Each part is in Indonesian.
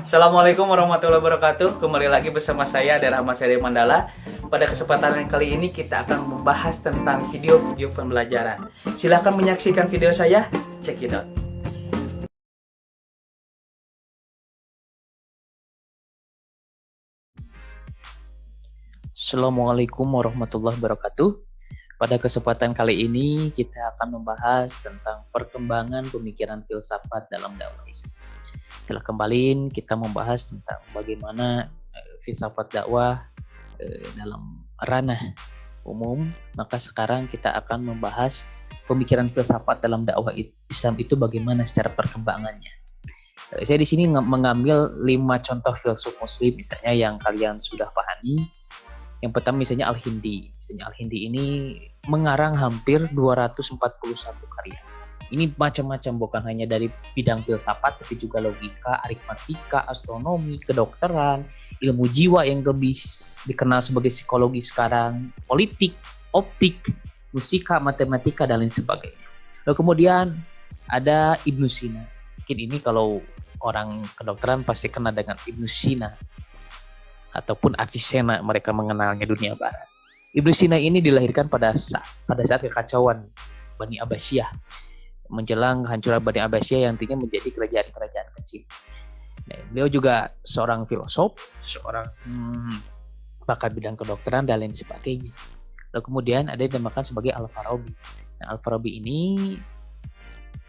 Assalamualaikum warahmatullahi wabarakatuh. Kembali lagi bersama saya dari Rahmat Seri Mandala. Pada kesempatan yang kali ini kita akan membahas tentang video-video pembelajaran. Silahkan menyaksikan video saya. Check it out. Assalamualaikum warahmatullahi wabarakatuh. Pada kesempatan kali ini kita akan membahas tentang perkembangan pemikiran filsafat dalam dakwah Islam. Setelah kembali kita membahas tentang bagaimana filsafat dakwah dalam ranah umum, maka sekarang kita akan membahas pemikiran filsafat dalam dakwah Islam itu bagaimana secara perkembangannya. Saya di sini mengambil 5 contoh filsuf muslim misalnya yang kalian sudah pahami. Yang pertama misalnya Al-Hindi. Misalnya Al-Hindi ini mengarang hampir 241 karya. Ini macam-macam, bukan hanya dari bidang filsafat, tapi juga logika, aritmatika, astronomi, kedokteran, ilmu jiwa yang lebih dikenal sebagai psikologi sekarang, politik, optik, musika, matematika, dan lain sebagainya. Lalu kemudian ada Ibnu Sina. Mungkin ini kalau orang kedokteran pasti kenal dengan Ibnu Sina ataupun Avicenna, mereka mengenalnya dunia barat. Ibnu Sina ini dilahirkan pada saat kekacauan Bani Abbasiyah, menjelang kehancuran Bani Abbasiyah yang nantinya menjadi kerajaan-kerajaan kecil. Nah, beliau juga seorang filosof, seorang pakar bidang kedokteran dan lain sebagainya. Lalu kemudian ada yang dinamakan sebagai Al-Farabi. Nah, Al-Farabi ini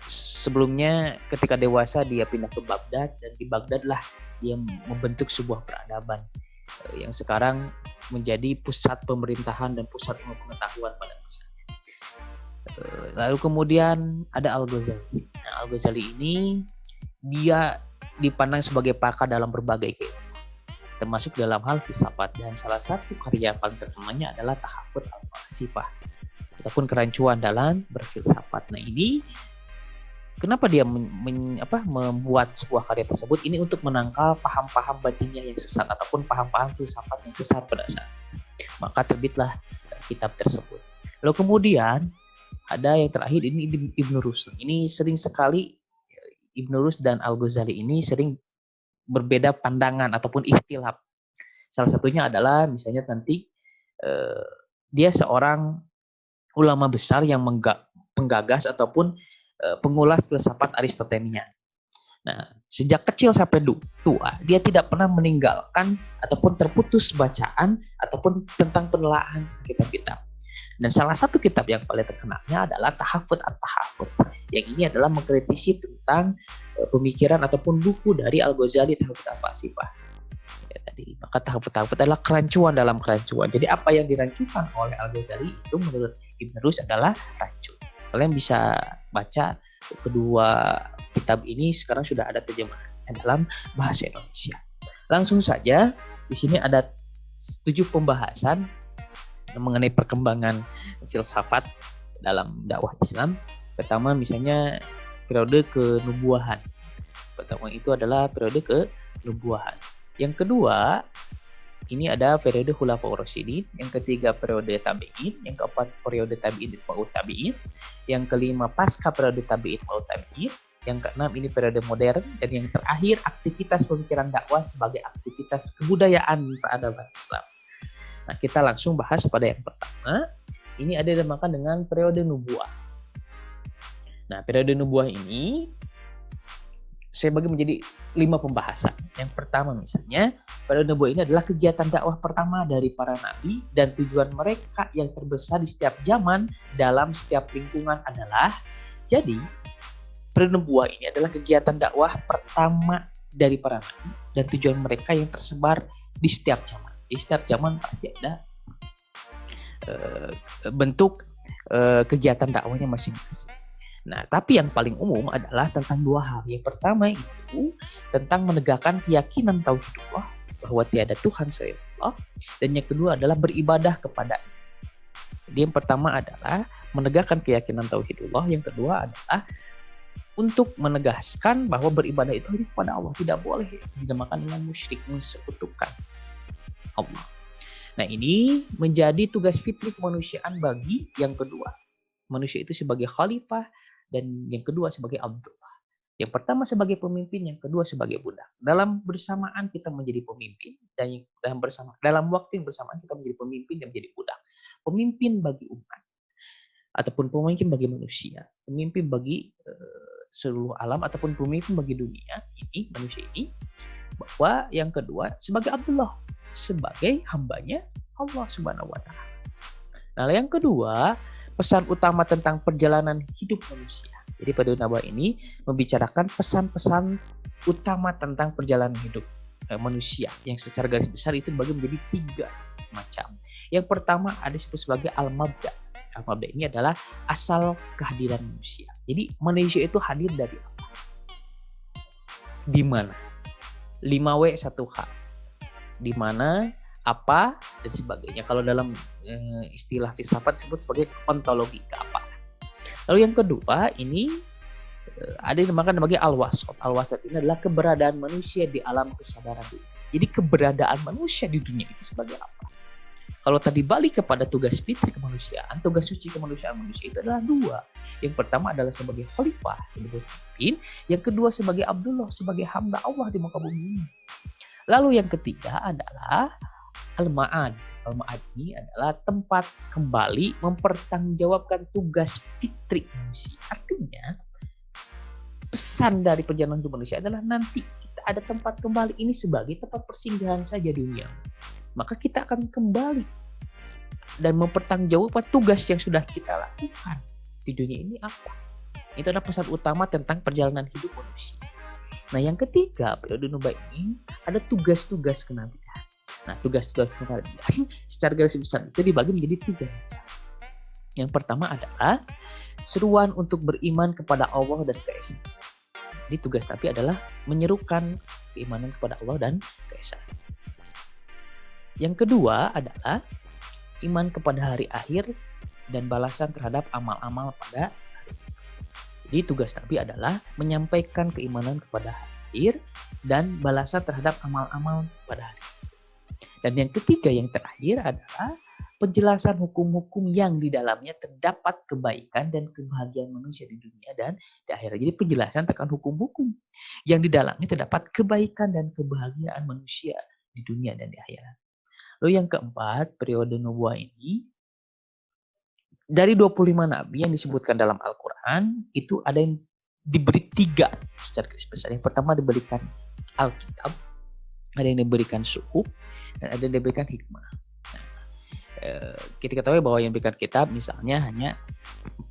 sebelumnya ketika dewasa dia pindah ke Baghdad, dan di Baghdad lah dia membentuk sebuah peradaban yang sekarang menjadi pusat pemerintahan dan pusat ilmu pengetahuan pada masanya. Lalu kemudian ada Al-Ghazali. Nah, Al-Ghazali ini dia dipandang sebagai pakar dalam berbagai keilmuan, termasuk dalam hal filsafat, dan salah satu karya paling terkenalnya adalah Tahafut al-Falasifah ataupun kerancuan dalam berfilsafat. Nah, ini kenapa dia membuat sebuah karya tersebut ini untuk menangkal paham-paham batinnya yang sesat ataupun paham-paham filsafat yang sesat pada saat itu. Maka terbitlah kitab tersebut. Lalu kemudian ada yang terakhir, ini Ibnu Rushd. Ini sering sekali Ibnu Rushd dan Al-Ghazali ini sering berbeda pandangan ataupun ikhtilaf. Salah satunya adalah misalnya nanti dia seorang ulama besar yang penggagas ataupun pengulas filsafat Aristotelian. Nah, sejak kecil sampai tua, dia tidak pernah meninggalkan ataupun terputus bacaan ataupun tentang penelaahan kitab-kitab. Dan salah satu kitab yang paling terkenalnya adalah Tahafut at-Tahafut. Yang ini adalah mengkritisi tentang pemikiran ataupun buku dari Al-Ghazali, Tahafut al-Falasifah. Ya, tadi, maka Tahafut adalah kerancuan dalam kerancuan. Jadi apa yang dirancukan oleh Al-Ghazali itu menurut Ibn Rushd adalah rancu. Kalian bisa baca kedua kitab ini, sekarang sudah ada terjemahannya dalam bahasa Indonesia. Langsung saja, di sini ada 7 pembahasan mengenai perkembangan filsafat dalam dakwah Islam. Pertama misalnya periode kenubuahan. Pertama itu adalah periode kenubuahan. Yang kedua ini ada periode Khulafaur Rasyidin, yang ketiga periode tabi'in, yang keempat periode tabi'in ma'ut tabi'in, yang kelima pasca periode tabi'in ma'ut tabi'in, yang keenam ini periode modern, dan yang terakhir aktivitas pemikiran dakwah sebagai aktivitas kebudayaan peradaban Islam. Nah, kita langsung bahas pada yang pertama. Ini ada dinamakan dengan periode nubuah. Nah, periode nubuah ini saya bagi menjadi 5 pembahasan. Yang pertama misalnya, periode nubuah ini adalah kegiatan dakwah pertama dari para nabi, dan tujuan mereka yang terbesar di setiap zaman dalam setiap lingkungan adalah, jadi periode nubuah ini adalah kegiatan dakwah pertama dari para nabi dan tujuan mereka yang tersebar di setiap zaman. Di setiap zaman pasti ada bentuk kegiatan dakwahnya masing-masing. Nah, tapi yang paling umum adalah tentang 2 hal. Yang pertama itu tentang menegakkan keyakinan tauhidullah, bahwa tiada Tuhan selain Allah, dan yang kedua adalah beribadah kepadanya. Jadi yang pertama adalah menegakkan keyakinan tauhidullah, yang kedua adalah untuk menegaskan bahwa beribadah itu hanya kepada Allah, tidak boleh dinamakan dengan musyrik, mensekutukan Allah. Nah, ini menjadi tugas fitri kemanusiaan bagi yang kedua. Manusia itu sebagai khalifah, dan yang kedua sebagai Abdullah. Yang pertama sebagai pemimpin, yang kedua sebagai budak. Dalam bersamaan kita menjadi pemimpin dan dalam waktu yang bersamaan kita menjadi pemimpin dan menjadi budak. Pemimpin bagi umat ataupun pemimpin bagi manusia, pemimpin bagi seluruh alam ataupun pemimpin bagi dunia ini, manusia ini. Bahwa yang kedua sebagai Abdullah, sebagai hambanya Allah Subhanahu wa taala. Nah, yang kedua, pesan utama tentang perjalanan hidup manusia. Jadi pada nabah ini membicarakan pesan-pesan utama tentang perjalanan hidup manusia yang secara garis besar itu dibagi menjadi 3 macam. Yang pertama ada disebut sebagai al-mabda. Al-mabda ini adalah asal kehadiran manusia. Jadi manusia itu hadir dari apa? Di mana? 5W 1H. Di mana, apa, dan sebagainya. Kalau dalam istilah filsafat disebut sebagai ontologi, keapaan. Lalu yang kedua ini ada yang dinamakan sebagai al-wasat. Al-wasat ini adalah keberadaan manusia di alam kesadaran dunia. Jadi keberadaan manusia di dunia itu sebagai apa? Kalau tadi balik kepada tugas fitri kemanusiaan, tugas suci kemanusiaan manusia itu adalah 2. Yang pertama adalah sebagai khalifah, sebagai pemimpin. Yang kedua sebagai Abdullah, sebagai hamba Allah di muka bumi ini. Lalu yang ketiga adalah al-ma'ad. Al-ma'ad ini adalah tempat kembali mempertanggungjawabkan tugas fitri manusia. Artinya, pesan dari perjalanan hidup manusia adalah nanti kita ada tempat kembali ini sebagai tempat persinggahan saja dunia. Maka kita akan kembali dan mempertanggungjawabkan tugas yang sudah kita lakukan di dunia ini apa. Itu adalah pesan utama tentang perjalanan hidup manusia. Nah, yang ketiga, periode nubuah ini ada tugas-tugas kenabian. Nah, tugas-tugas kenabian secara garis besar itu dibagi menjadi 3 macam. Yang pertama adalah seruan untuk beriman kepada Allah dan keesaan. Jadi tugas Nabi adalah menyerukan keimanan kepada Allah dan keesaan. Yang kedua adalah iman kepada hari akhir dan balasan terhadap amal-amal pada hari. Jadi tugas Nabi adalah menyampaikan keimanan kepada hari akhir dan balasan terhadap amal-amal pada hari. Dan yang ketiga, yang terakhir adalah penjelasan hukum-hukum yang di dalamnya terdapat kebaikan dan kebahagiaan manusia di dunia dan di akhirat. Jadi penjelasan tentang hukum-hukum yang di dalamnya terdapat kebaikan dan kebahagiaan manusia di dunia dan di akhirat. Lalu yang keempat, periode nubuah ini dari 25 nabi yang disebutkan dalam Al-Quran itu ada yang diberi 3 secara garis besar. Yang pertama diberikan Alkitab, ada yang diberikan suhuf, dan ada yang diberikan hikmah. Nah, kita ketahui bahwa yang diberikan kitab misalnya hanya 4.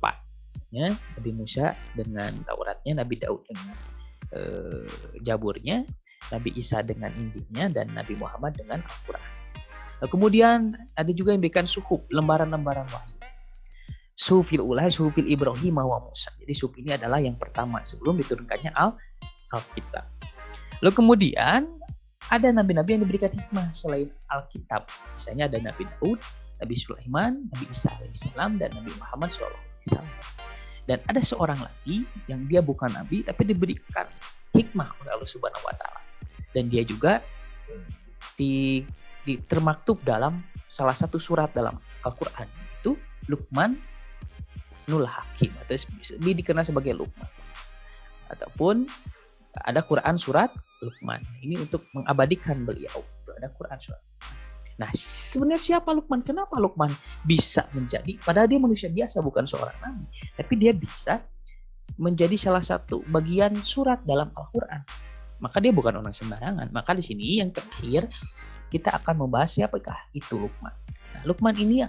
Misalnya Nabi Musa dengan Tauratnya, Nabi Daud dengan Jaburnya, Nabi Isa dengan Injilnya, dan Nabi Muhammad dengan Al-Quran. Kemudian ada juga yang diberikan suhuf, lembaran-lembaran wahyu. Suhufil ula, suhufil Ibrahim wa Musa. Jadi suhuf ini adalah yang pertama sebelum diturunkannya Alkitab. Lalu kemudian ada nabi-nabi yang diberikan hikmah selain Alkitab. Misalnya ada Nabi Daud, Nabi Sulaiman, Nabi Isa alaihissalam, dan Nabi Muhammad SAW. Dan ada seorang lagi yang dia bukan nabi tapi diberikan hikmah oleh Allah Subhanahu wa taala. Dan dia juga termaktub dalam salah satu surat dalam Al-Quran, itu Luqman Nul Hakim, atau dikenal sebagai Luqman. Ataupun ada Quran surat Luqman. Ini untuk mengabadikan beliau. Ada Quran surat. Nah, sebenarnya siapa Luqman? Kenapa Luqman bisa menjadi, padahal dia manusia biasa, bukan seorang nabi, tapi dia bisa menjadi salah satu bagian surat dalam Al-Quran. Maka dia bukan orang sembarangan. Maka di sini yang terakhir kita akan membahas siapakah itu Luqman. Nah, Luqman ini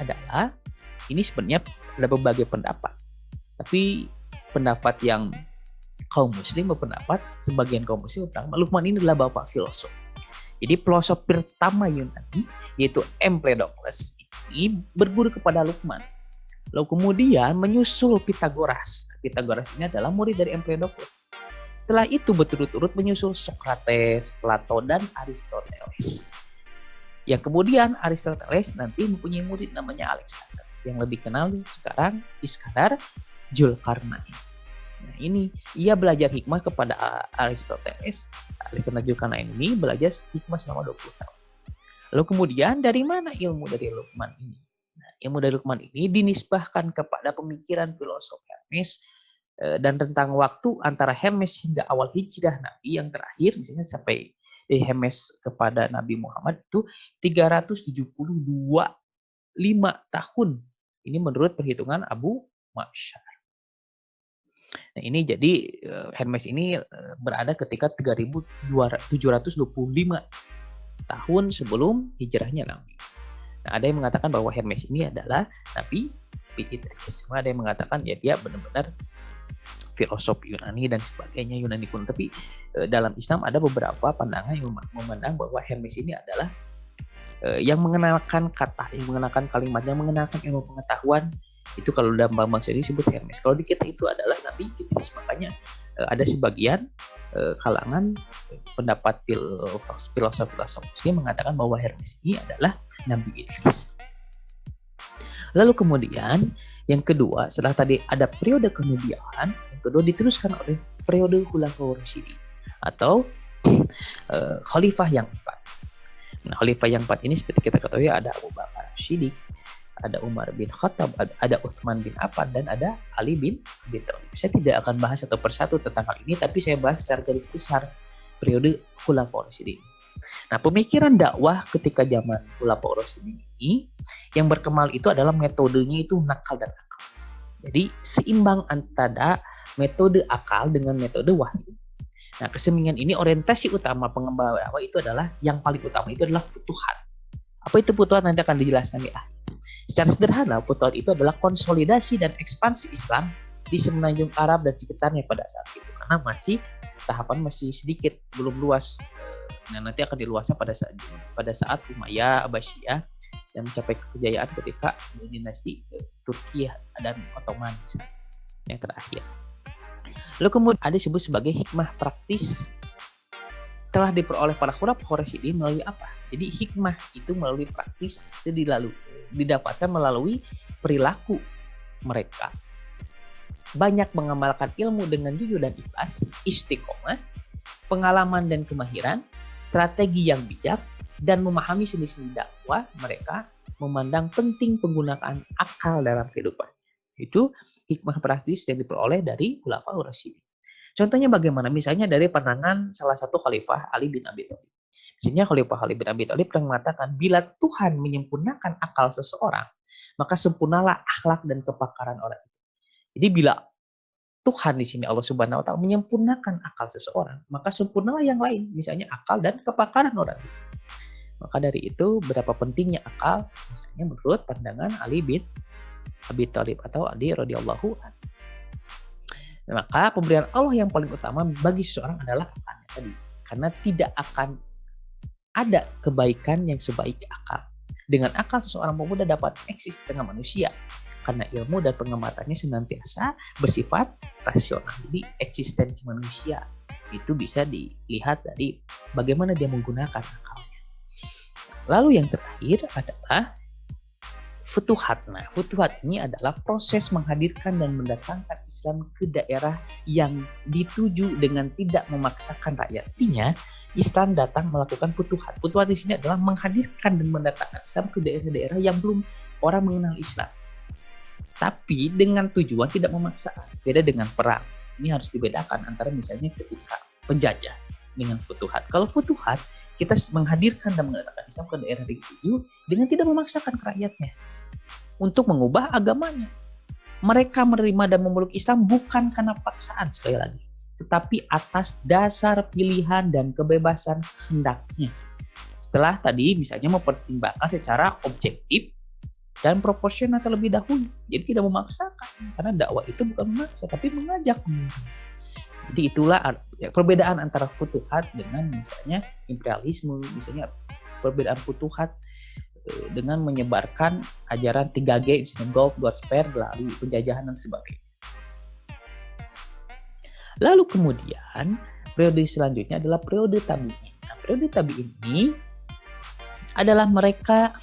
sebenarnya ada berbagai pendapat. Tapi pendapat yang kaum muslim berpendapat, sebagian kaum muslim berpendapat Luqman ini adalah bapak filosof. Jadi filosof pertama Yunani yaitu Empedokles ini berguru kepada Luqman. Lalu kemudian menyusul Pitagoras. Pitagoras ini adalah murid dari Empedokles. Setelah itu berturut-turut menyusul Socrates, Plato, dan Aristoteles. Yang kemudian Aristoteles nanti mempunyai murid namanya Alexander, yang lebih kenal sekarang Iskandar Zulkarnain. Nah, ini ia belajar hikmah kepada Aristoteles. Alexander Zulkarnain ini belajar hikmah selama 20 tahun. Lalu kemudian dari mana ilmu dari Luqman ini? Nah, ilmu dari Luqman ini dinisbahkan kepada pemikiran filosof Hermes Dan rentang waktu antara Hermes hingga awal hijrah Nabi yang terakhir, misalnya sampai Hermes kepada Nabi Muhammad itu 372,5 tahun. Ini menurut perhitungan Abu Ma'syar. Nah ini jadi Hermes ini berada ketika 3.725 tahun sebelum hijrahnya Nabi. Nah ada yang mengatakan bahwa Hermes ini adalah Nabi Idris. Ada yang mengatakan ya dia benar-benar filosof Yunani dan sebagainya, Yunani kuno. Tapi dalam Islam ada beberapa pandangan yang memandang bahwa Hermes ini adalah yang mengenalkan kata, yang mengenalkan kalimat, yang mengenalkan ilmu pengetahuan. Itu kalau dalam bangsa ini disebut Hermes. Kalau di kita itu adalah Nabi Idris. Makanya ada sebagian kalangan pendapat filosof Muslim mengatakan bahwa Hermes ini adalah Nabi Idris. Lalu kemudian yang kedua, setelah tadi ada periode kemudian, yang kedua diteruskan oleh periode Khulafaur Rasyidin atau khalifah yang empat. Nah, khalifah yang empat ini seperti kita ketahui ada Abu Bakar Siddiq, ada Umar bin Khattab, ada Utsman bin Affan, dan ada Ali bin Abi Thalib. Saya tidak akan bahas satu persatu tentang hal ini, tapi saya bahas secara garis besar periode Khulafaur Rasyidin. Nah, pemikiran dakwah ketika zaman Khulafaur Rasyidin ini yang berkembang itu adalah metodenya itu nakal dan akal. Jadi seimbang antara metode akal dengan metode wahyu. Nah, kesembingan ini orientasi utama pengembangan dakwah itu adalah yang paling utama itu adalah futuhat. Apa itu futuhat nanti akan dijelaskan di akhir. Secara sederhana, futuhat itu adalah konsolidasi dan ekspansi Islam di semenanjung Arab dan sekitarnya pada saat itu. Karena tahapan masih sedikit, belum luas. Nah, nanti akan diluaskan pada saat Umayyah, Abbasiyah yang mencapai kejayaan ketika dinasti Turki dan Ottoman yang terakhir. Lalu kemudian ada disebut sebagai hikmah praktis telah diperoleh para Khulafaur Rasyidin melalui apa? Jadi hikmah itu melalui praktis itu didapatkan melalui perilaku mereka. Banyak mengamalkan ilmu dengan jujur dan ikhlas, istiqomah, pengalaman dan kemahiran, strategi yang bijak, dan memahami seni-seni dakwah. Mereka memandang penting penggunaan akal dalam kehidupan. Itu hikmah praktis yang diperoleh dari Khulafaur Rasyidin. Contohnya bagaimana? Misalnya dari pandangan salah satu khalifah Ali bin Abi Thalib. Misalnya Khalifah Ali bin Abi Thalib pernah mengatakan, bila Tuhan menyempurnakan akal seseorang, maka sempurnalah akhlak dan kepakaran orang itu. Jadi bila Tuhan di sini Allah Subhanahu wa taala menyempurnakan akal seseorang, maka sempurnalah yang lain, misalnya akal dan kepakaran orang itu. Maka dari itu berapa pentingnya akal, misalnya menurut pandangan Ali bin Abi Thalib atau Ali radhiyallahu anhu. Nah, maka pemberian Allah yang paling utama bagi seseorang adalah akalnya tadi. Karena tidak akan ada kebaikan yang sebaik akal. Dengan akal seseorang pemuda dapat eksis dengan manusia. Karena ilmu dan pengamatannya senantiasa bersifat rasional. Jadi eksistensi manusia itu bisa dilihat dari bagaimana dia menggunakan akalnya. Lalu yang terakhir adalah futuhat. Nah, futuhat ini adalah proses menghadirkan dan mendatangkan Islam ke daerah yang dituju dengan tidak memaksakan rakyat. Artinya, Islam datang melakukan futuhat. Futuhat di sini adalah menghadirkan dan mendatangkan Islam ke daerah-daerah yang belum orang mengenal Islam. Tapi dengan tujuan tidak memaksa. Beda dengan perang. Ini harus dibedakan antara misalnya ketika penjajah dengan futuhat. Kalau futuhat, kita menghadirkan dan mendatangkan Islam ke daerah yang dituju dengan tidak memaksakan ke rakyatnya untuk mengubah agamanya. Mereka menerima dan memeluk Islam bukan karena paksaan, sekali lagi, tetapi atas dasar pilihan dan kebebasan hendaknya. Setelah tadi misalnya mempertimbangkan secara objektif dan proporsional terlebih dahulu. Jadi tidak memaksakan, karena dakwah itu bukan memaksa, tapi mengajak. Jadi itulah perbedaan antara futuhat dengan misalnya imperialisme, misalnya perbedaan futuhat dengan menyebarkan ajaran 3G, misalnya Gulf, Gospel, melalui penjajahan dan sebagainya. Lalu kemudian periode selanjutnya adalah periode tabi'in. Nah, periode tabi'in ini adalah mereka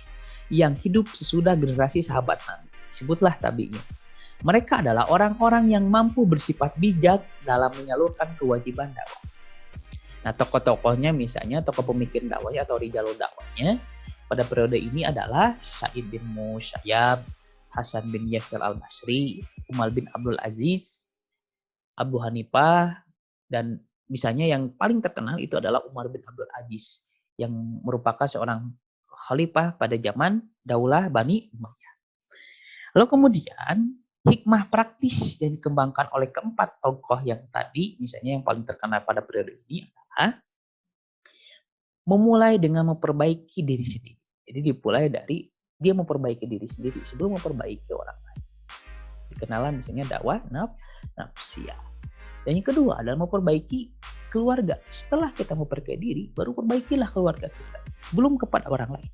yang hidup sesudah generasi sahabat Nabi. Sebutlah tabi'in. Mereka adalah orang-orang yang mampu bersifat bijak dalam menyalurkan kewajiban dakwah. Nah, tokoh-tokohnya misalnya tokoh pemikir dakwahnya atau rijalul dakwahnya pada periode ini adalah Sa'id bin Musayyab, Hasan bin Yasir al-Basri, Umar bin Abdul Aziz, Abu Hanifah, dan misalnya yang paling terkenal itu adalah Umar bin Abdul Aziz yang merupakan seorang khalifah pada zaman Daulah Bani Umayyah. Lalu kemudian hikmah praktis yang dikembangkan oleh keempat tokoh yang tadi, misalnya yang paling terkenal pada periode ini adalah memulai dengan memperbaiki diri sendiri. Jadi dimulai dari dia memperbaiki diri sendiri sebelum memperbaiki orang lain. Dikenalan misalnya dakwah nafsiyah. Dan yang kedua adalah memperbaiki keluarga. Setelah kita memperbaiki diri, baru perbaikilah keluarga kita. Belum kepada orang lain.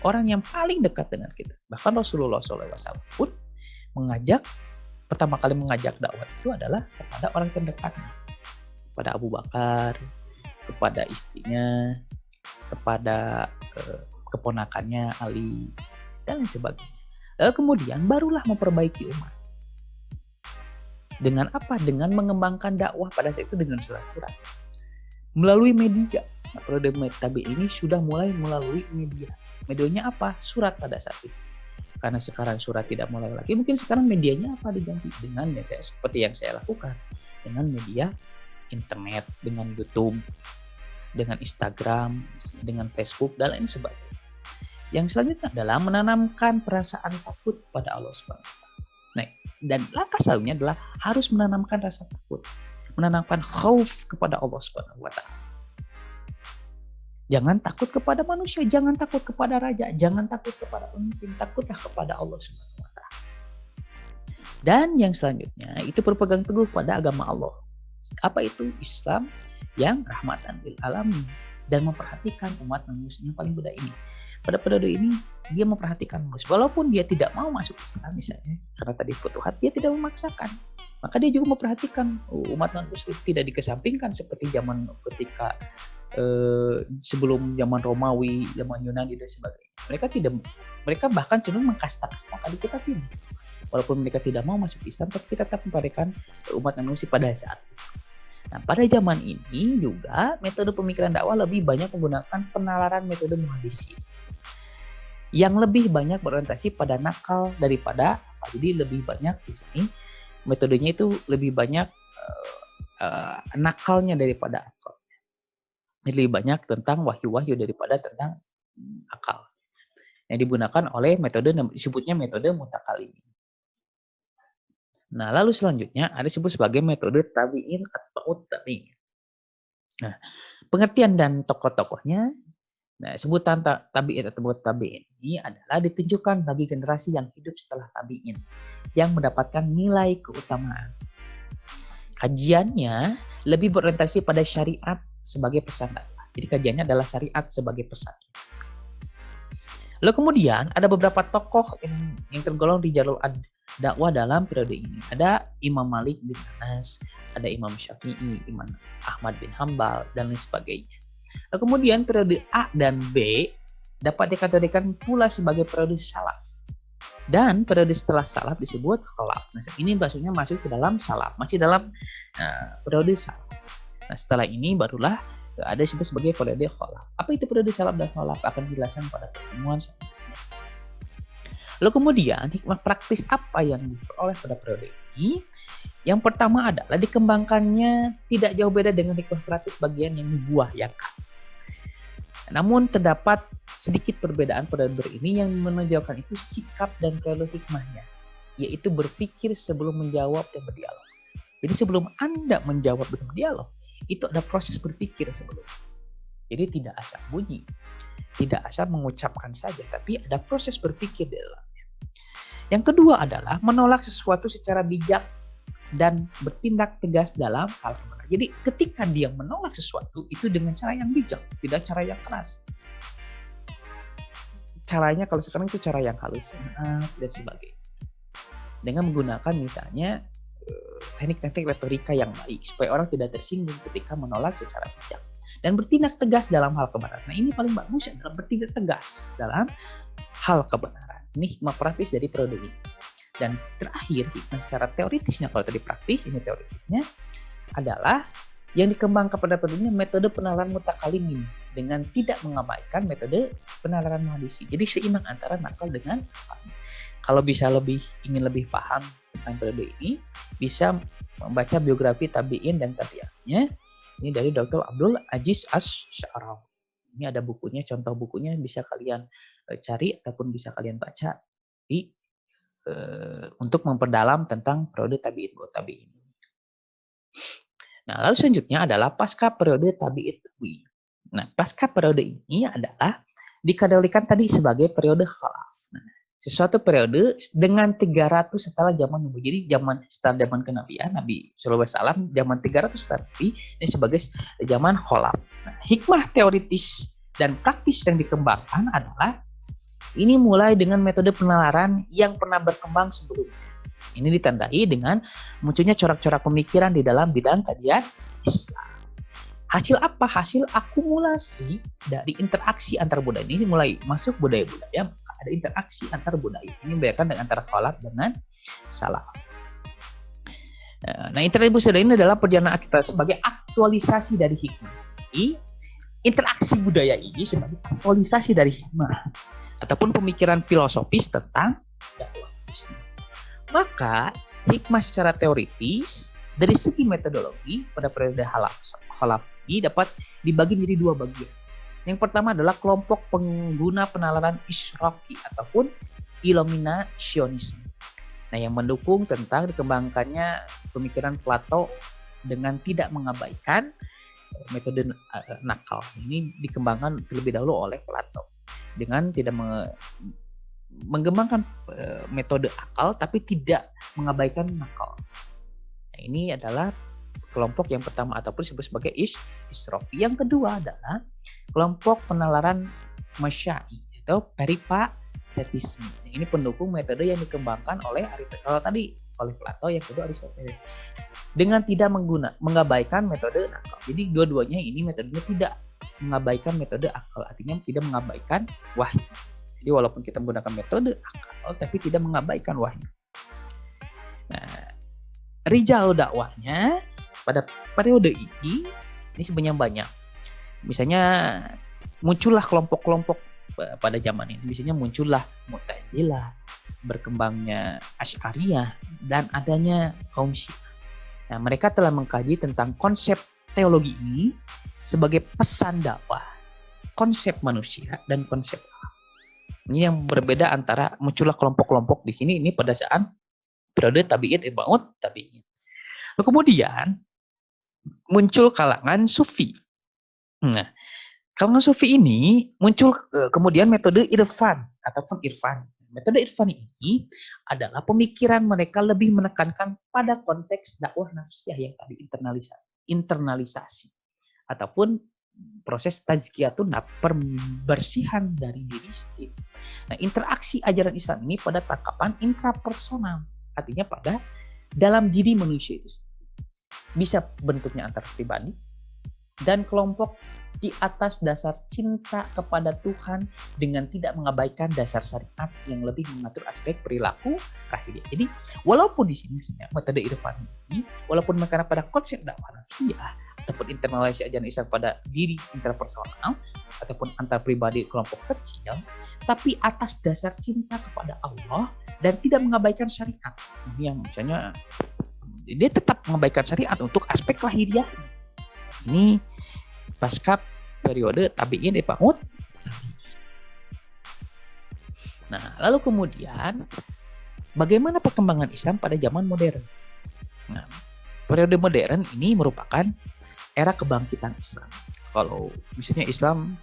Orang yang paling dekat dengan kita. Bahkan Rasulullah SAW pun pertama kali mengajak dakwah itu adalah kepada orang terdekatnya. Kepada Abu Bakar, kepada istrinya, kepada keponakannya Ali, dan lain sebagainya. Lalu kemudian barulah memperbaiki umat. Dengan apa? Dengan mengembangkan dakwah pada saat itu dengan surat-surat. Melalui media. Nah, periode tabi'in ini sudah mulai melalui media. Medianya apa? Surat pada saat itu. Karena sekarang surat tidak mulai lagi, mungkin sekarang medianya apa diganti? Dengan media seperti yang saya lakukan. Dengan media internet, dengan YouTube, dengan Instagram, dengan Facebook, dan lain sebagainya. Yang selanjutnya adalah menanamkan perasaan takut pada Allah SWT. Nah, dan langkah selanjutnya adalah harus menanamkan rasa takut, menanamkan khauf kepada Allah SWT. Jangan takut kepada manusia, jangan takut kepada raja, jangan takut kepada pemimpin, takutlah kepada Allah SWT. Dan yang selanjutnya itu berpegang teguh pada agama Allah. Apa itu? Islam yang rahmatan lil alamin, dan memperhatikan umat manusia yang paling muda ini. Pada periode ini dia memperhatikan manusia, walaupun dia tidak mau masuk Islam misalnya, karena tadi futuhat dia tidak memaksakan, maka dia juga memperhatikan umat manusia tidak dikesampingkan seperti zaman ketika sebelum zaman Romawi, zaman Yunani dan sebagainya. Mereka bahkan cenderung mengkasta-kastakan kita ini. Walaupun mereka tidak mau masuk Islam, tapi kita tetap memperhatikan umat manusia pada saat itu. Nah, pada zaman ini juga metode pemikiran dakwah lebih banyak menggunakan penalaran metode muhadisi, yang lebih banyak berorientasi pada nakal daripada apa. Jadi lebih banyak di sini metodenya itu lebih banyak nakalnya daripada akal. Lebih banyak tentang wahyu-wahyu daripada tentang akal. Yang digunakan oleh metode disebutnya metode mutakalimin. Nah, lalu selanjutnya ada disebut sebagai metode tabi'in atau tabi'in. Nah, pengertian dan tokoh-tokohnya. Nah, sebutan tabi'in atau tabi'in ini adalah ditunjukkan bagi generasi yang hidup setelah tabi'in yang mendapatkan nilai keutamaan. Kajiannya lebih berorientasi pada syariat sebagai pesan dakwah. Jadi kajiannya adalah syariat sebagai pesan. Lalu kemudian ada beberapa tokoh yang tergolong di jalur dakwah dalam periode ini. Ada Imam Malik bin Anas, ada Imam Syafi'i, Imam Ahmad bin Hambal, dan lain sebagainya. Lalu kemudian periode A dan B dapat dikategorikan pula sebagai periode salaf. Dan periode setelah salaf disebut khalaf. Nah, ini maksudnya masuk ke dalam salaf, masih dalam periode salaf. Nah, setelah ini barulah ada disebut sebagai periode khalaf. Apa itu periode salaf dan khalaf akan dijelaskan pada pertemuan selanjutnya. Lalu kemudian hikmah praktis apa yang diperoleh pada periode ini? Yang pertama adalah dikembangkannya tidak jauh beda dengan hikmah praktis bagian yang dibuahyakan. Namun terdapat sedikit perbedaan pada periode ini yang menunjukkan itu sikap dan periode hikmahnya, yaitu berpikir sebelum menjawab dan berdialog. Jadi sebelum Anda menjawab dan berdialog, itu ada proses berpikir sebelum. Jadi tidak asal bunyi, tidak asal mengucapkan saja, tapi ada proses berpikir di dalamnya. Yang kedua adalah menolak sesuatu secara bijak dan bertindak tegas dalam hal kebenaran. Jadi ketika dia menolak sesuatu itu dengan cara yang bijak, tidak cara yang keras. Caranya kalau sekarang itu cara yang halus dan sebagainya. Dengan menggunakan misalnya teknik-teknik retorika yang baik supaya orang tidak tersinggung ketika menolak secara bijak dan bertindak tegas dalam hal kebenaran. Nah, ini paling bagus adalah bertindak tegas dalam hal kebenaran. Ini hikmah praktis dari periode ini. Dan terakhir, hikmah secara teoritisnya, kalau tadi praktis, ini teoritisnya adalah yang dikembangkan pada periode ini metode penalaran mutakalimin dengan tidak mengabaikan metode penalaran muhadisi. Jadi seimbang antara nakal dengan akal. kalau bisa ingin lebih paham tentang periode ini, bisa membaca biografi tabi'in dan tabi'atnya. Ini dari Dr. Abdul Aziz Ash-Sha'rawi. Ini ada bukunya, contoh bukunya bisa kalian cari ataupun bisa kalian baca untuk memperdalam tentang periode tabi'in. Nah, lalu selanjutnya adalah pasca periode tabi'in. Nah, pasca periode ini adalah dikategorikan tadi sebagai periode khalaf. Nah, sesuatu periode dengan 300 setelah zaman Nabi. Jadi setelah zaman kenabian Nabi Sallallahu Alaihi Wasallam, zaman 300 setelah Nabi, ini sebagai zaman khalaf. Nah, hikmah teoritis dan praktis yang dikembangkan adalah ini mulai dengan metode penalaran yang pernah berkembang sebelumnya. Ini ditandai dengan munculnya corak-corak pemikiran di dalam bidang kajian Islam. Hasil apa? Hasil akumulasi dari interaksi antar budaya. Ini mulai masuk budaya-budaya, maka ada interaksi antar budaya. Ini membedakan dengan antara khalaf dengan salaf. Nah, interaksi budaya ini adalah perjalanan kita sebagai aktualisasi dari hikmah. Interaksi budaya ini sebagai aktualisasi dari hikmah ataupun pemikiran filosofis tentang dakwah. Maka hikmah secara teoritis dari segi metodologi pada periode khalaf ini dapat dibagi menjadi dua bagian. Yang pertama adalah kelompok pengguna penalaran Isyraqi ataupun Illuminationisme. Nah, yang mendukung tentang dikembangkannya pemikiran Plato dengan tidak mengabaikan metode nakal. Ini dikembangkan terlebih dahulu oleh Plato dengan tidak mengembangkan metode akal tapi tidak mengabaikan nakal. Nah, ini adalah kelompok yang pertama ataupun disebut sebagai Isyraqi. Yang kedua adalah kelompok penalaran Masya'i atau peripatetisme. Ini pendukung metode yang dikembangkan oleh Aristoteles. Kalau tadi oleh Plato, yang kedua Aristoteles. Dengan tidak mengabaikan metode nakal. Jadi dua-duanya ini metodenya tidak mengabaikan metode akal, artinya tidak mengabaikan wahyu. Jadi walaupun kita menggunakan metode akal tapi tidak mengabaikan wahyu. Nah, rijal dakwahnya pada periode ini sebenarnya banyak. Misalnya muncullah kelompok-kelompok pada zaman ini. Misalnya muncullah Mu'tazilah, berkembangnya Asy'ariyah, dan adanya kaum Syiah. Nah, mereka telah mengkaji tentang konsep teologi ini sebagai pesan dakwah, konsep manusia dan konsep Allah. Ini yang berbeda antara muncullah kelompok-kelompok di sini ini pada saat periode tabi'in tabi'in. Lalu kemudian muncul kalangan sufi. Nah, kalangan sufi ini muncul kemudian metode irfan ataupun irfan. Metode irfan ini adalah pemikiran mereka lebih menekankan pada konteks dakwah nafsiyah yang tadi internalisasi ataupun proses tazkiyatun nafs, pembersihan dari diri sendiri. Nah, interaksi ajaran Islam ini pada tangkapan intrapersonal, artinya pada dalam diri manusia itu sendiri. Bisa bentuknya antar pribadi dan kelompok di atas dasar cinta kepada Tuhan dengan tidak mengabaikan dasar syariat yang lebih mengatur aspek perilaku lahiriah. Jadi walaupun di sini metode irfan ini, walaupun karena pada konsep dakwah nafsiyah ataupun internalisasi ajaran Islam pada diri interpersonal ataupun antar pribadi kelompok kecil, tapi atas dasar cinta kepada Allah dan tidak mengabaikan syariat. Ini yang misalnya dia tetap mengabaikan syariat untuk aspek lahiriah. Ini pasca periode tabi'in Iba'ud. Nah, lalu kemudian bagaimana perkembangan Islam pada zaman modern? Nah, periode modern ini merupakan era kebangkitan Islam. Kalau misalnya Islam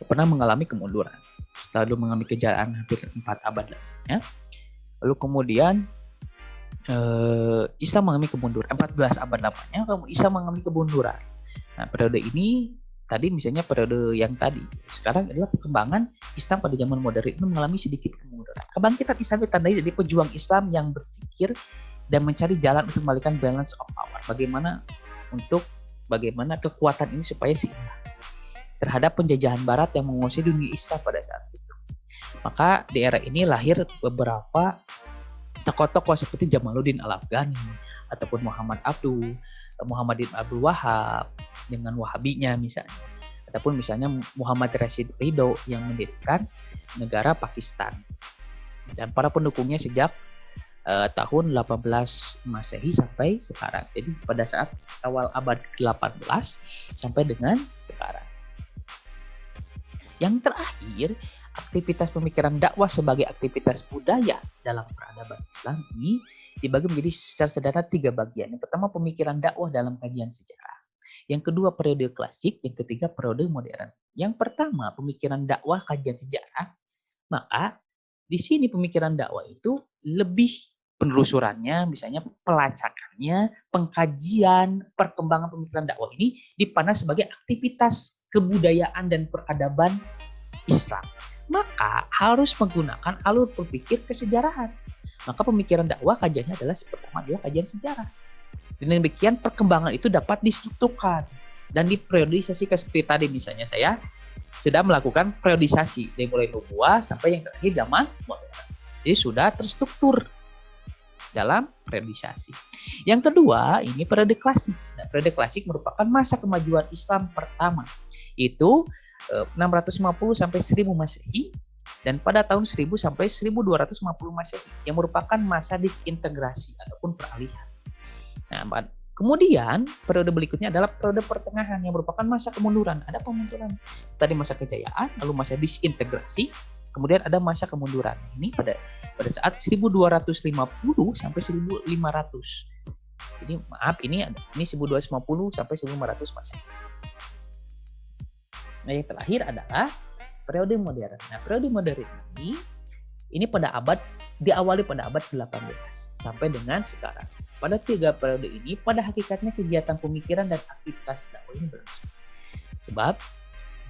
pernah mengalami kemunduran, setelah mengalami kejayaan hampir 4 abad lamanya, lalu kemudian Islam mengalami kemunduran 14 abad lamanya, Islam mengalami kemunduran. Nah, periode ini tadi misalnya periode yang tadi sekarang adalah perkembangan Islam pada zaman modern itu mengalami sedikit kemunduran. Kebangkitan Islam ditandai dari pejuang Islam yang berpikir dan mencari jalan untuk membalikan balance of power. Bagaimana kekuatan ini supaya seimbang terhadap penjajahan Barat yang menguasai dunia Islam pada saat itu. Maka di era ini lahir beberapa tokoh-tokoh seperti Jamaluddin Al-Afghani ataupun Muhammadin Abdul Wahab dengan Wahabinya misalnya, ataupun misalnya Muhammad Rashid Ridho yang mendirikan negara Pakistan. dan para pendukungnya sejak tahun 18 Masehi sampai sekarang. Jadi pada saat awal abad ke-18 sampai dengan sekarang. Yang terakhir, aktivitas pemikiran dakwah sebagai aktivitas budaya dalam peradaban Islam ini dibagi menjadi secara sederhana 3 bagian. Yang pertama, pemikiran dakwah dalam kajian sejarah. Yang kedua, periode klasik. Yang ketiga, periode modern. Yang pertama, pemikiran dakwah kajian sejarah. Maka di sini pemikiran dakwah itu lebih penelusurannya, misalnya pelacakannya, pengkajian, perkembangan pemikiran dakwah ini dipandang sebagai aktivitas kebudayaan dan peradaban Islam. Maka harus menggunakan alur berpikir kesejarahan. Maka pemikiran dakwah kajiannya adalah pertama adalah kajian sejarah. Dengan demikian perkembangan itu dapat distrukturkan dan diperiodisasikan seperti tadi misalnya saya sudah melakukan periodisasi dari mulai nubuah sampai yang terakhir zaman modern. Jadi sudah terstruktur dalam periodisasi. Yang kedua, ini periode klasik. Nah, periode klasik merupakan masa kemajuan Islam pertama. Itu 650 sampai 1000 Masehi dan pada tahun 1000 sampai 1250 Masehi yang merupakan masa disintegrasi ataupun peralihan. Nah, kemudian periode berikutnya adalah periode pertengahan yang merupakan masa kemunduran. Ada pemunduran. Tadi masa kejayaan, lalu masa disintegrasi, kemudian ada masa kemunduran. Ini pada saat 1250 sampai 1500. Jadi maaf ini 1250 sampai 1500 Masehi. Nah, yang terakhir adalah periode modern. Nah, periode modern ini diawali pada abad 18 sampai dengan sekarang. Pada 3 periode ini, pada hakikatnya kegiatan pemikiran dan aktivitas dakwah ini berlangsung. Sebab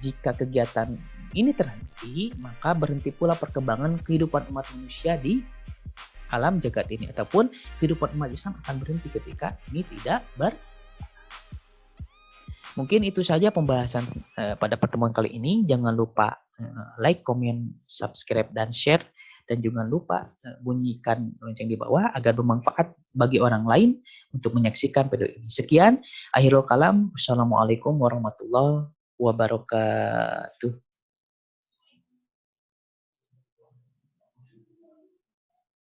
jika kegiatan ini terhenti, maka berhenti pula perkembangan kehidupan umat manusia di alam jagat ini, ataupun kehidupan umat Islam akan berhenti ketika ini tidak berjalan. Mungkin itu saja pembahasan pada pertemuan kali ini. Jangan lupa like, comment, subscribe, dan share. Dan jangan lupa bunyikan lonceng di bawah agar bermanfaat bagi orang lain untuk menyaksikan video ini. Sekian, akhirul kalam. Wassalamualaikum warahmatullahi wabarakatuh.